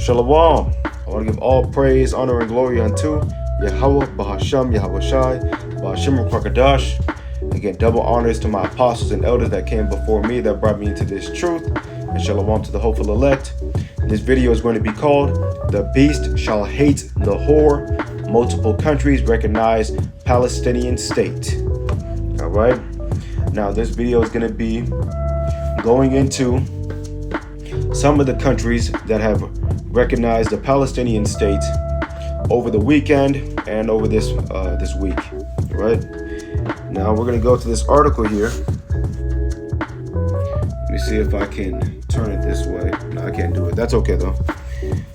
Shalom. I want to give all praise, honor, and glory unto Yahweh, Bahasham, Yahweh Shai, Bahashim Rakadash. Again, double honors to my apostles and elders that came before me that brought me into this truth. And shalom to the hopeful elect. This video is going to be called The Beast Shall Hate the Whore. Multiple countries recognize Palestinian state. All right. Now, this video is going to be going into some of the countries that have recognized the Palestinian state over the weekend and over this week. All right. Now we're going to go to this article here. Let me see if I can turn it this way. No, I can't do it. That's okay though.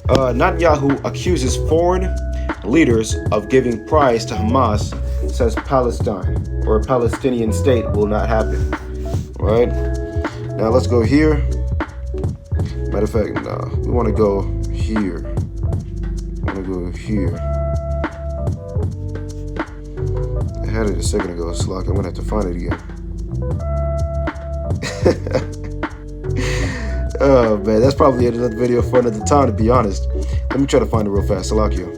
Netanyahu accuses foreign leaders of giving prize to Hamas, says Palestine or a Palestinian state will not happen. All right. Now let's go here. Matter of fact, no, we want to go here. I want to go here. I had it a second ago, Slock. I'm going to have to find it again. Oh, man, that's probably another video for another time, to be honest. Let me try to find it real fast. Salakia.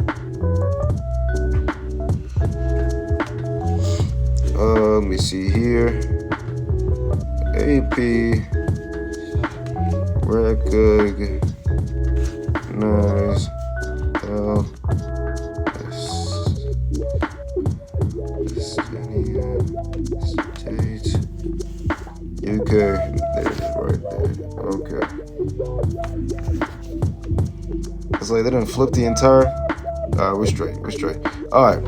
Let me see here. AP. Recognize Palestinian state. UK. There it is, right there. Okay. It's like they didn't flip the entire. We're straight. All right.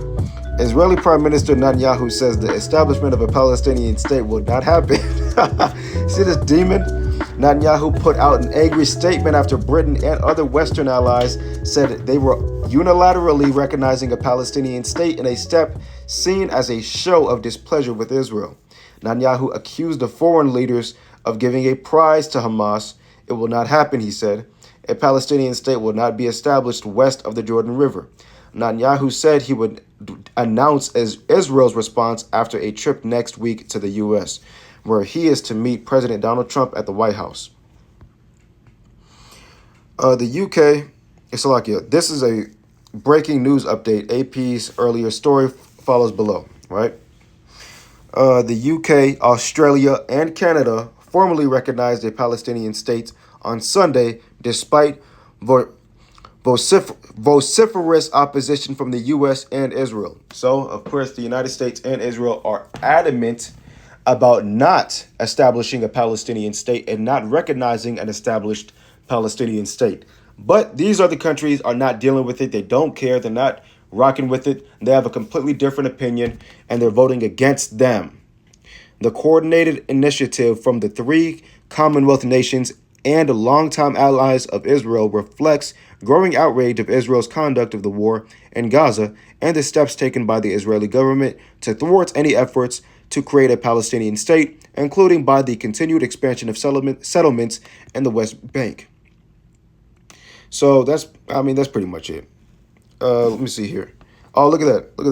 Israeli Prime Minister Netanyahu says the establishment of a Palestinian state will not happen. See this demon? Netanyahu put out an angry statement after Britain and other Western allies said they were unilaterally recognizing a Palestinian state in a step seen as a show of displeasure with Israel. Netanyahu accused the foreign leaders of giving a prize to Hamas. It will not happen, he said. A Palestinian state will not be established west of the Jordan River. Netanyahu said he would announce Israel's response after a trip next week to the U.S., where he is to meet President Donald Trump at the White House. The UK, Salakia, this is a breaking news update. AP's earlier story follows below, right? The UK, Australia, and Canada formally recognized a Palestinian state on Sunday, despite vociferous opposition from the U.S. and Israel. So, of course, the United States and Israel are adamant about not establishing a Palestinian state and not recognizing an established Palestinian state. But these other countries are not dealing with it. They don't care. They're not rocking with it. They have a completely different opinion, and they're voting against them. The coordinated initiative from the three Commonwealth nations and longtime allies of Israel reflects growing outrage of Israel's conduct of the war in Gaza and the steps taken by the Israeli government to thwart any efforts to create a Palestinian state, including by the continued expansion of settlements in the West Bank. So that's pretty much it. Let me see here. Oh, look at that. We're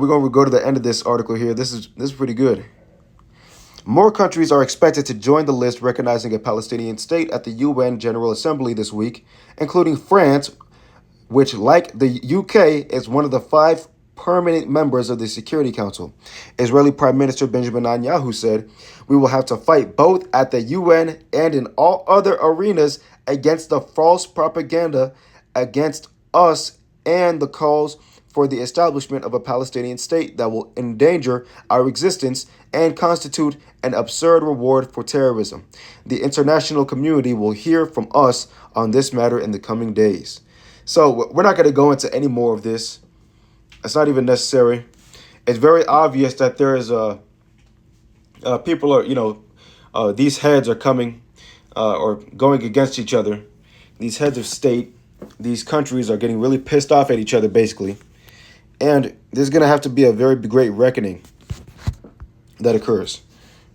going to go to the end of this article here. This is pretty good. More countries are expected to join the list recognizing a Palestinian state at the UN General Assembly this week, including France, which, like the UK, is one of the 5 permanent members of the Security Council. Israeli Prime Minister Benjamin Netanyahu said, "We will have to fight both at the UN and in all other arenas against the false propaganda against us and the calls for the establishment of a Palestinian state that will endanger our existence and constitute an absurd reward for terrorism. The international community will hear from us on this matter in the coming days." So we're not going to go into any more of this. It's not even necessary. It's very obvious that there is people are, these heads are coming or going against each other. These heads of state, these countries are getting really pissed off at each other, basically. And there's going to have to be a very great reckoning that occurs.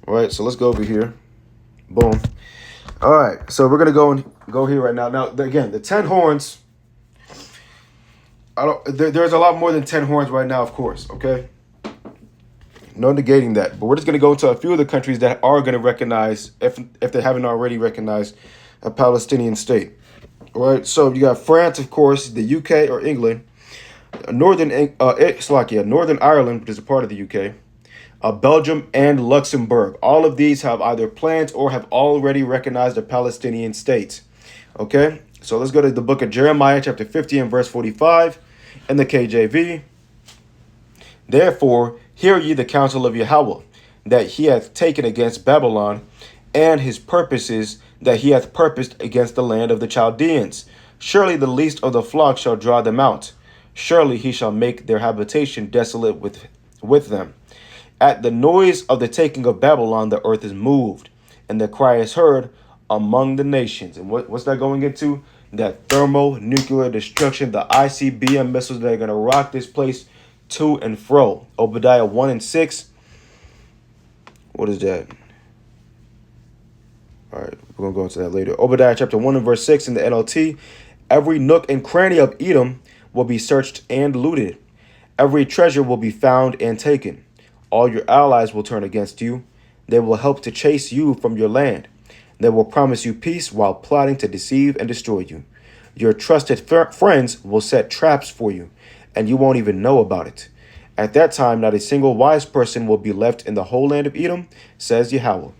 All right, so let's go over here. Boom. All right, so we're going to go here right now. Now, again, the 10 horns. There's a lot more than 10 horns right now, of course, okay? No negating that. But we're just going to go into a few of the countries that are going to recognize, if they haven't already recognized, a Palestinian state. Right. So you got France, of course, the UK or England, Northern Ireland, which is a part of the UK, Belgium, and Luxembourg. All of these have either planned or have already recognized a Palestinian state. Okay, so let's go to the book of Jeremiah, chapter 50 and verse 45 in the KJV. Therefore, hear ye the counsel of Yahweh, that he hath taken against Babylon, and his purposes that he hath purposed against the land of the Chaldeans. Surely the least of the flock shall draw them out. Surely he shall make their habitation desolate with them. At the noise of the taking of Babylon, the earth is moved, and the cry is heard among the nations. And what's that going into? That thermonuclear destruction, the ICBM missiles that are going to rock this place to and fro. Obadiah 1 and 6. What is that? All right, we're going to go into that later. Obadiah chapter 1 and verse 6 in the NLT. Every nook and cranny of Edom will be searched and looted. Every treasure will be found and taken. All your allies will turn against you. They will help to chase you from your land. They will promise you peace while plotting to deceive and destroy you. Your trusted friends will set traps for you, and you won't even know about it. At that time, not a single wise person will be left in the whole land of Edom, says Yahweh.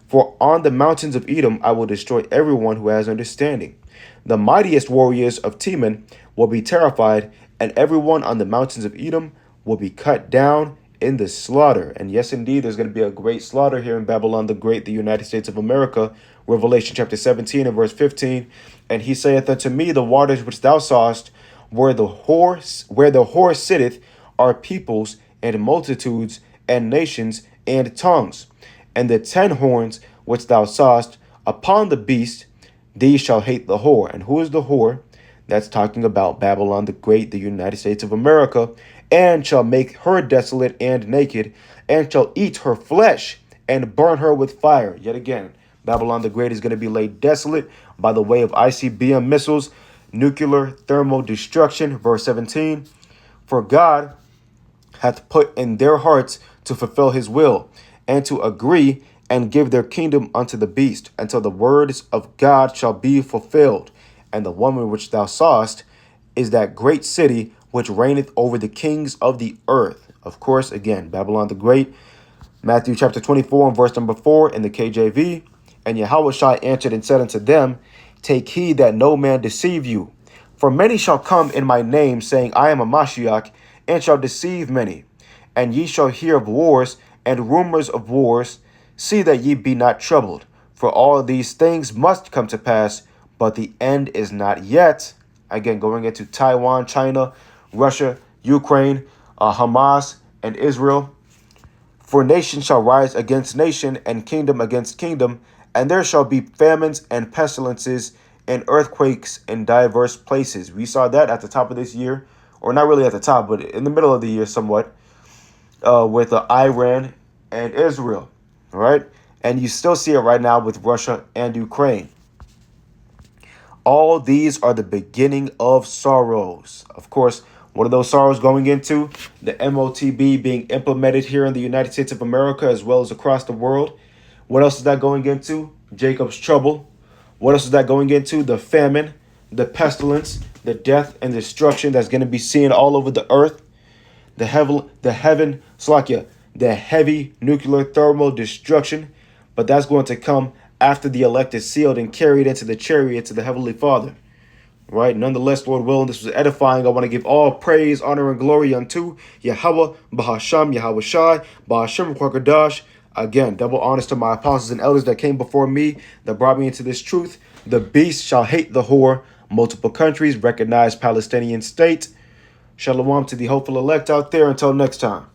For on the mountains of Edom I will destroy everyone who has understanding. The mightiest warriors of Teman will be terrified, and everyone on the mountains of Edom will be cut down in the slaughter. And yes, indeed, there's going to be a great slaughter here in Babylon the Great, the United States of America. Revelation chapter 17 and verse 15. And he saith unto me, the waters which thou sawest, where the whore sitteth, are peoples and multitudes and nations and tongues. And the 10 horns which thou sawest upon the beast, these shall hate the whore. And who is the whore? That's talking about Babylon the Great, the United States of America, and shall make her desolate and naked, and shall eat her flesh and burn her with fire. Yet again, Babylon the Great is going to be laid desolate by the way of ICBM missiles, nuclear thermal destruction. Verse 17, for God hath put in their hearts to fulfill his will, and to agree and give their kingdom unto the beast, until the words of God shall be fulfilled. And the woman which thou sawest is that great city which reigneth over the kings of the earth. Of course, again, Babylon the Great. Matthew chapter 24 and verse number 4 in the KJV. And Yahushua answered and said unto them, take heed that no man deceive you. For many shall come in my name, saying, I am a Mashiach, and shall deceive many. And ye shall hear of wars and rumors of wars. See that ye be not troubled. For all these things must come to pass, but the end is not yet. Again, going into Taiwan, China, Russia, Ukraine, Hamas, and Israel. For nation shall rise against nation, and kingdom against kingdom, and there shall be famines and pestilences and earthquakes in diverse places. We saw that at the top of this year, or not really at the top, but in the middle of the year somewhat, with Iran and Israel, all right? And you still see it right now with Russia and Ukraine. All these are the beginning of sorrows. Of course, what are those sorrows going into? The MOTB being implemented here in the United States of America as well as across the world. What else is that going into? Jacob's trouble. What else is that going into? The famine, the pestilence, the death and destruction that's going to be seen all over the earth. The heavy nuclear thermal destruction. But that's going to come after the elect is sealed and carried into the chariot to the Heavenly Father. Right? Nonetheless, Lord willing, this was edifying. I want to give all praise, honor, and glory unto Yahweh, Bahasham, Yahweh Shai, Bahasham, Kwakadash. Again, double honors to my apostles and elders that came before me, that brought me into this truth. The beast shall hate the whore. Multiple countries recognize Palestinian state. Shalom to the hopeful elect out there. Until next time.